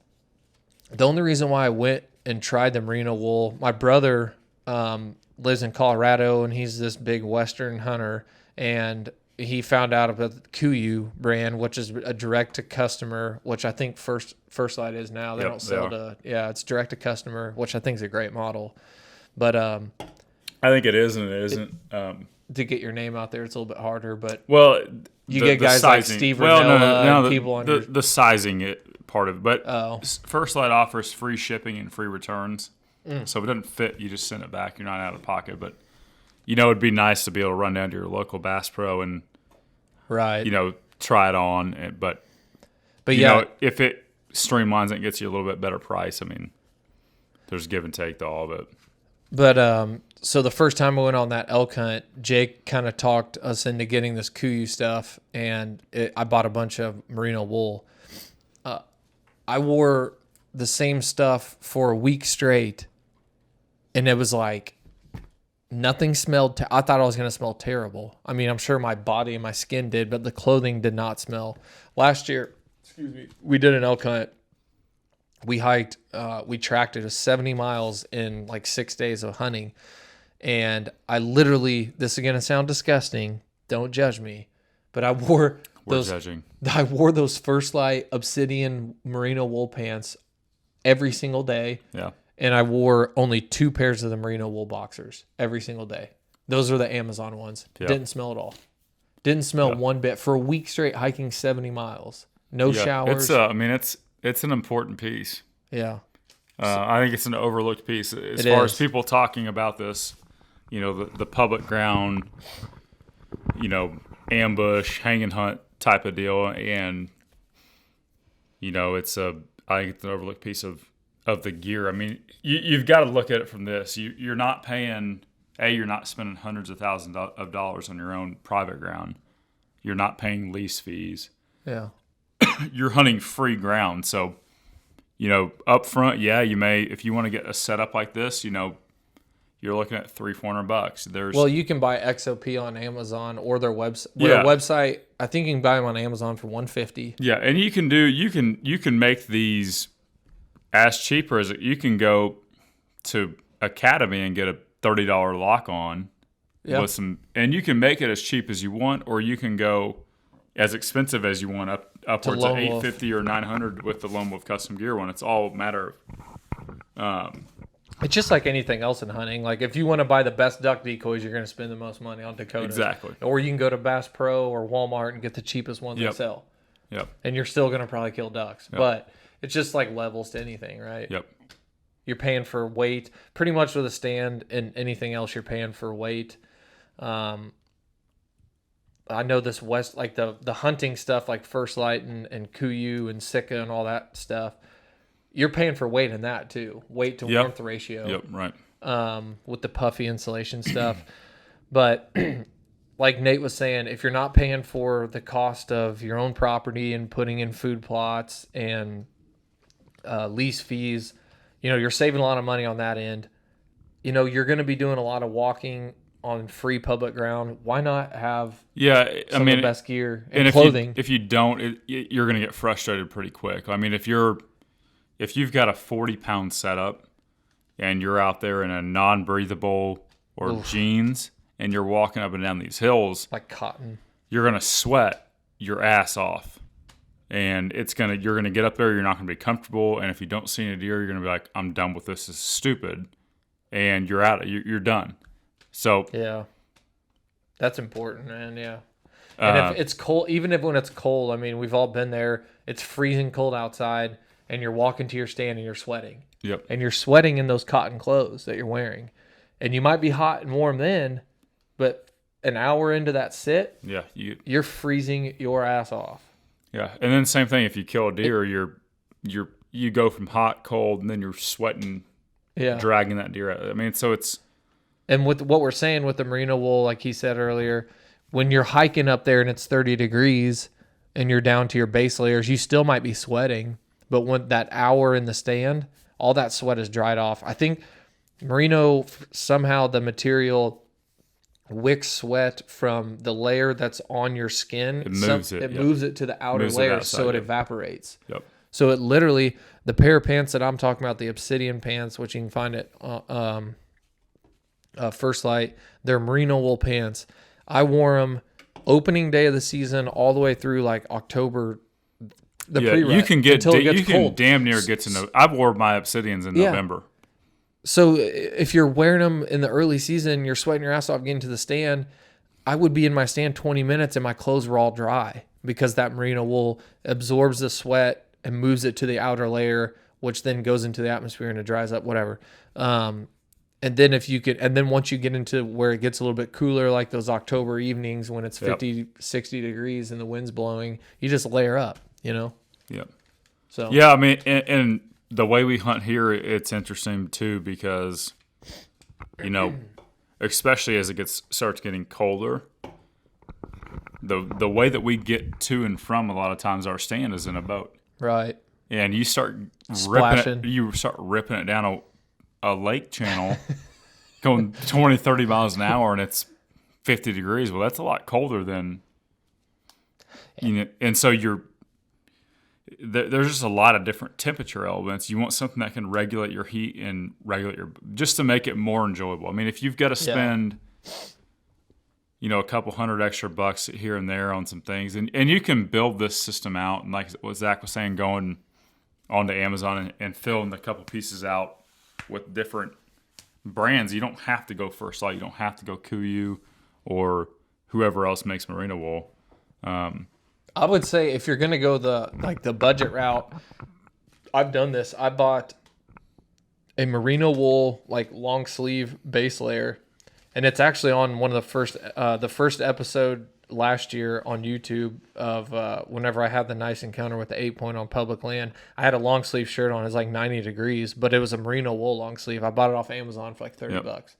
the only reason why I went and tried the merino wool, my brother lives in Colorado, and he's this big Western hunter, and he found out about the Kuyu brand, which is a direct to customer, which I think First Light is now. They don't sell it's direct to customer, which I think is a great model. But I think it is and it isn't. To get your name out there, it's a little bit harder. But you get guys sizing, like Steve Rinella and people on the sizing part of it. But First Light offers free shipping and free returns. So if it doesn't fit, you just send it back. You're not out of pocket. But it'd be nice to be able to run down to your local Bass Pro and try it on. But if it streamlines it and gets you a little bit better price, I mean, there's give and take to all of it. But so the first time I went on that elk hunt, Jake kind of talked us into getting this Kuyu stuff, and I bought a bunch of merino wool. I wore the same stuff for a week straight, and it was like nothing smelled. I thought I was going to smell terrible. I mean, I'm sure my body and my skin did, but the clothing did not smell. Last year, we did an elk hunt. We hiked, we tracked it 70 miles in like 6 days of hunting. And I literally, this is going to sound disgusting. Don't judge me. But I wore those First Light Obsidian merino wool pants every single day. Yeah. And I wore only 2 pairs of the merino wool boxers every single day. Those are the Amazon ones. Yeah. Didn't smell at all. Didn't smell one bit for a week straight hiking 70 miles. No showers. It's an important piece. Yeah. I think it's an overlooked piece as far as people talking about this, the public ground, ambush, hang and hunt type of deal. And, I think it's an overlooked piece of the gear. I mean, you've got to look at it from this. You're not paying. You're not spending hundreds of thousands of dollars on your own private ground. You're not paying lease fees. Yeah. You're hunting free ground. So, up front, you may, if you want to get a setup like this, you're looking at $300-$400. Well, you can buy XOP on Amazon or their website. Their website, I think you can buy them on Amazon for $150. Yeah, and you can make these as cheaper as you can go to Academy and get a $30 lock on with some, and you can make it as cheap as you want, or you can go as expensive as you want, upwards of $850 or $900 with the Lone Wolf Custom Gear one. It's all a matter of. It's just like anything else in hunting. Like if you want to buy the best duck decoys, you're going to spend the most money on Dakotas. Exactly. Or you can go to Bass Pro or Walmart and get the cheapest one they sell. Yep. And you're still going to probably kill ducks. Yep. But it's just like levels to anything, right? Yep. You're paying for weight, pretty much with a stand, and anything else you're paying for weight. I know this like the hunting stuff, like First Light and Kuiu and Sika and all that stuff. You're paying for weight in that too, weight to warmth ratio. Yep, right. With the puffy insulation stuff, but like Nate was saying, if you're not paying for the cost of your own property and putting in food plots and lease fees, you're saving a lot of money on that end. You're going to be doing a lot of walking on free public ground. Why not have some of the best gear and clothing? If you don't, you're going to get frustrated pretty quick. I mean, if you've got a 40-pound setup and you're out there in a non-breathable or jeans and you're walking up and down these hills like cotton, you're going to sweat your ass off. And you're going to get up there, you're not going to be comfortable, and if you don't see any deer, you're going to be like, I'm done with this. This is stupid. And you're out. You're done. So yeah. That's important, man. Yeah. And if it's cold, even when it's cold, I mean, we've all been there. It's freezing cold outside, and you're walking to your stand and you're sweating. Yep. And you're sweating in those cotton clothes that you're wearing. And you might be hot and warm then, but an hour into that sit, you're freezing your ass off. Yeah, and then same thing if you kill a deer, you go from hot, cold, and then you're sweating, dragging that deer out. I mean, so it's. And with what we're saying with the merino wool, like he said earlier, when you're hiking up there and it's 30 degrees and you're down to your base layers, you still might be sweating. But when that hour in the stand, all that sweat is dried off. I think merino, somehow the material wicks sweat from the layer that's on your skin. It moves moves it to the outer layer so it evaporates. Yep. So it literally, the pair of pants that I'm talking about, the Obsidian pants, which you can find at First Light, they're merino wool pants. I wore them opening day of the season all the way through like October. You can get damn near get to know. I've wore my Obsidians in November. So if you're wearing them in the early season, you're sweating your ass off getting to the stand. I would be in my stand 20 minutes and my clothes were all dry because that merino wool absorbs the sweat and moves it to the outer layer, which then goes into the atmosphere and it dries up, whatever. And then once you get into where it gets a little bit cooler, like those October evenings when it's 50, 60 degrees and the wind's blowing, you just layer up, Yep. So. Yeah, I mean, and the way we hunt here, it's interesting too because, especially as it starts getting colder, the way that we get to and from a lot of times our stand is in a boat. Right. And you start Splashing. ripping it down a lake channel, going 20, 30 miles an hour, and it's 50 degrees. Well, that's a lot colder than, and so there's just a lot of different temperature elements. You want something that can regulate your heat and just to make it more enjoyable. I mean, if you've got to spend, a couple $100 extra bucks here and there on some things, and you can build this system out, and like what Zach was saying, going onto Amazon and filling a couple pieces out with different brands. You don't have to go First Light. You don't have to go Kuiu or whoever else makes merino wool. I would say if you're going to go the budget route, I've done this. I bought a merino wool long sleeve base layer, and it's actually on one of the first episode last year on YouTube of whenever I had the nice encounter with the 8-point on public land. I had a long sleeve shirt on. It was like 90 degrees, but it was a merino wool long sleeve. I bought it off Amazon for like $30.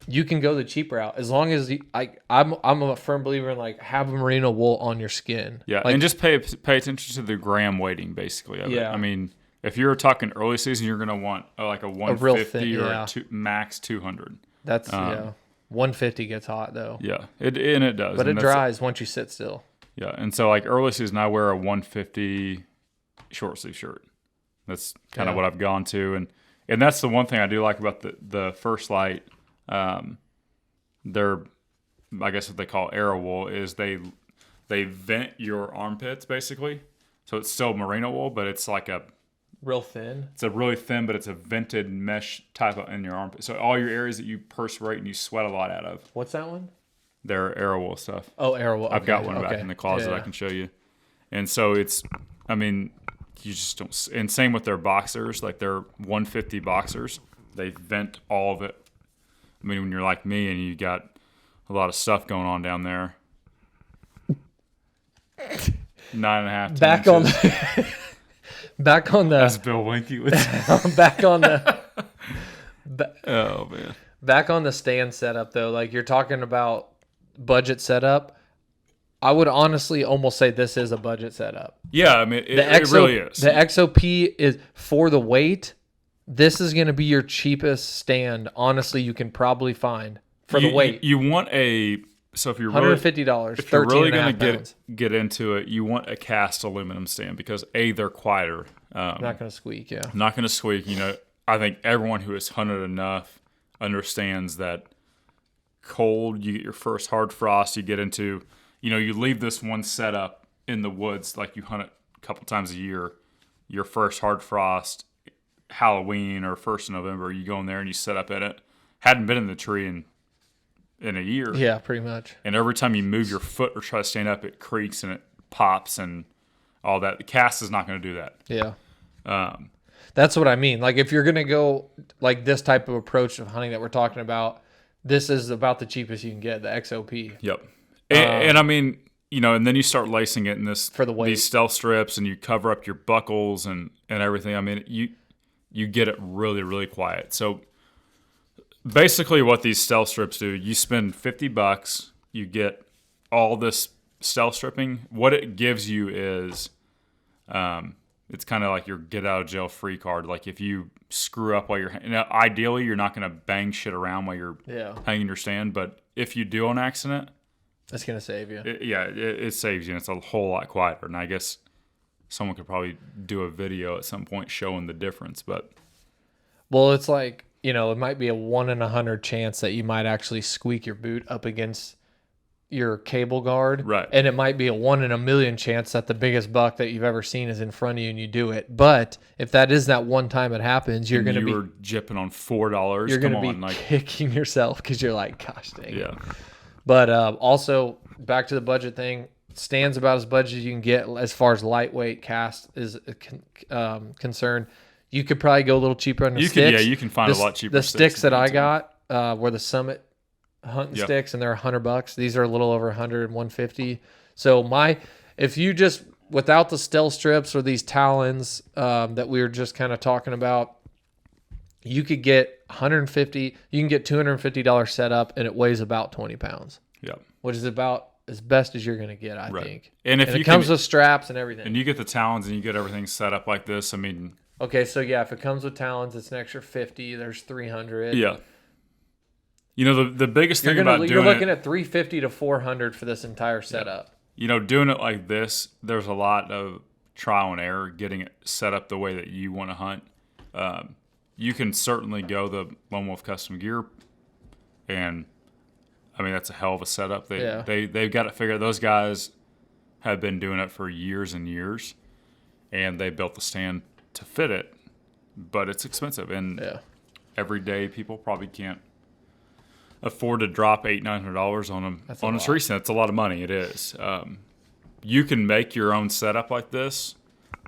You can go the cheap route as long as I'm a firm believer in like have a merino wool on your skin. Yeah, like, and just pay attention to the gram weighting basically of it. I mean, if you're talking early season, you're gonna want like a 150 or max 200. That's 150 gets hot though. Yeah, it does, but it dries once you sit still. Yeah, and so like early season, I wear a 150 short sleeve shirt. That's kind of what I've gone to, and that's the one thing I do like about the First Light. They're, I guess what they call Aero wool is they vent your armpits basically, so it's still merino wool, but it's like a real thin. It's a really thin, but it's a vented mesh type in your armpit. So all your areas that you perspirate and you sweat a lot out of. What's that one? They're Aero wool stuff. Oh, Aero wool. Okay. I've got one back in the closet I can show you. And so it's, I mean, you just don't. And same with their boxers, like their 150 boxers. They vent all of it. I mean, when you're like me and you got a lot of stuff going on down there. 9.5. Back on back on the. As Bill Winky would say. Back on the. Oh man. Back on the stand setup though, like you're talking about budget setup. I would honestly almost say this is a budget setup. Yeah, I mean it really is. The XOP is for the weight. This is going to be your cheapest stand. Honestly, you can probably find for the weight. You want a if you're $150. If you're really going to get into it, you want a cast aluminum stand because they're quieter. Not going to squeak. Yeah, not going to squeak. You know, I think everyone who has hunted enough understands that cold. You get your first hard frost. You get into, you leave this one setup in the woods like you hunt it a couple times a year. Your first hard frost. Halloween or 1st of November, you go in there and you set up in it. Hadn't been in the tree in a year. Yeah, pretty much. And every time you move your foot or try to stand up, it creaks and it pops and all that. The cast is not going to do that. Yeah. That's what I mean. Like if you're going to go like this type of approach of hunting that we're talking about, this is about the cheapest you can get, the XOP. Yep. And I mean, and then you start lacing it in this for the weight. These stealth strips and you cover up your buckles and everything. I mean, you get it really, really quiet. So basically what these stealth strips do, you spend $50, you get all this stealth stripping. What it gives you is it's kind of like your get out of jail free card. Like if you screw up while ideally you're not going to bang shit around while you're hanging your stand. But if you do on accident, it's going to save you. It saves you and it's a whole lot quieter. And I guess someone could probably do a video at some point showing the difference, but it's like, it might be a 1 in 100 chance that you might actually squeak your boot up against your cable guard. Right. And it might be a 1 in a million chance that the biggest buck that you've ever seen is in front of you and you do it. But if that is that one time it happens, you're going to be jipping on $4. You're going to be kicking yourself because you're like, gosh dang. Yeah. But also back to the budget thing. Stands about as budget as you can get as far as lightweight cast is concerned. You could probably go a little cheaper on the sticks. You can find a lot cheaper. The sticks that I got were the Summit hunting sticks, and they're $100. These are a little over 100, 150. So if you just without the stealth strips or these talons that we were just kind of talking about, you could get 150. You can get $250 setup, and it weighs about 20 pounds. Yeah, which is about as best as you're going to get, I think. And if it comes with straps and everything. And you get the talons and you get everything set up like this, I mean... Okay, so if it comes with talons, it's an extra 50. There's 300. Yeah. The biggest thing about doing you're looking at 350 to 400 for this entire setup. Doing it like this, there's a lot of trial and error getting it set up the way that you want to hunt. You can certainly go the Lone Wolf Custom Gear and... I mean, that's a hell of a setup. They've got it figured. Those guys have been doing it for years and years, and they built the stand to fit it, but it's expensive. And everyday people probably can't afford to drop $800-900 on a tree stand. It's a lot of money. It is. You can make your own setup like this.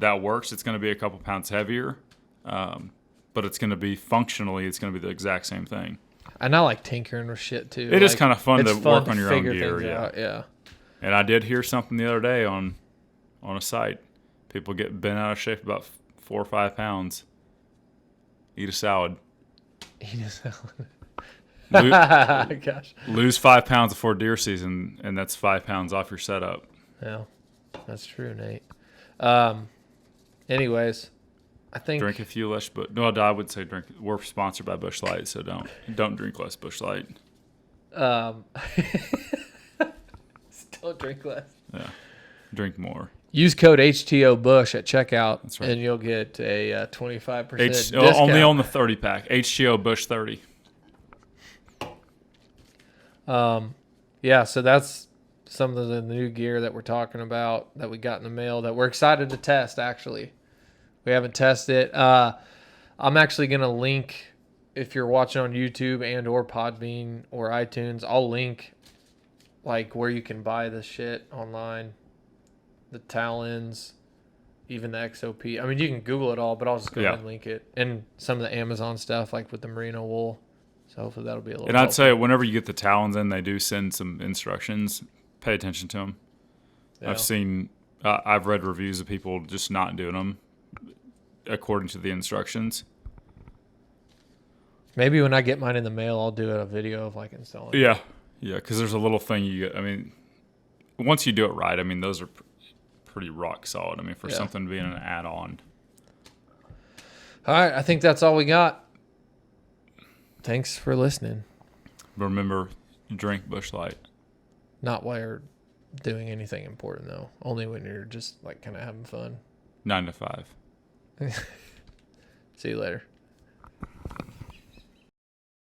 That works. It's going to be a couple pounds heavier, but it's going to be functionally, it's going to be the exact same thing. And I like tinkering with shit too. It is kind of fun to work on your own gear. Yeah. And I did hear something the other day on a site. People get bent out of shape about 4 or 5 pounds. Eat a salad. Gosh. Lose 5 pounds before deer season, and that's 5 pounds off your setup. Yeah, that's true, Nate. Anyways, I think drink a few less. But no, I would say drink. We're sponsored by Busch Light, so don't drink less Busch Light. Still drink less. Yeah, drink more. Use code HTO Busch at checkout, that's right. And you'll get a 25% discount. Only on the 30-pack. HTO Busch 30. Yeah, so that's some of the new gear that we're talking about that we got in the mail that we're excited to test, actually. We haven't tested it. I'm actually going to link, if you're watching on YouTube and or Podbean or iTunes, I'll link like where you can buy this shit online. The Talons, even the XOP. I mean, you can Google it all, but I'll just go ahead and link it. And some of the Amazon stuff, like with the merino wool. So hopefully that'll be a little And helpful. I'd say whenever you get the Talons in, they do send some instructions. Pay attention to them. Yeah. I've read reviews of people just not doing them according to the instructions. Maybe when I get mine in the mail, I'll do a video of like installing it. Yeah, because there's a little thing you get. I mean, once you do it right, I mean, those are pretty rock solid. I mean, for something being an add-on. All right, I think that's all we got. Thanks for listening. Remember, drink Busch Light. Not while you're doing anything important, though. Only when you're just like kind of having fun. 9 to 5. See you later.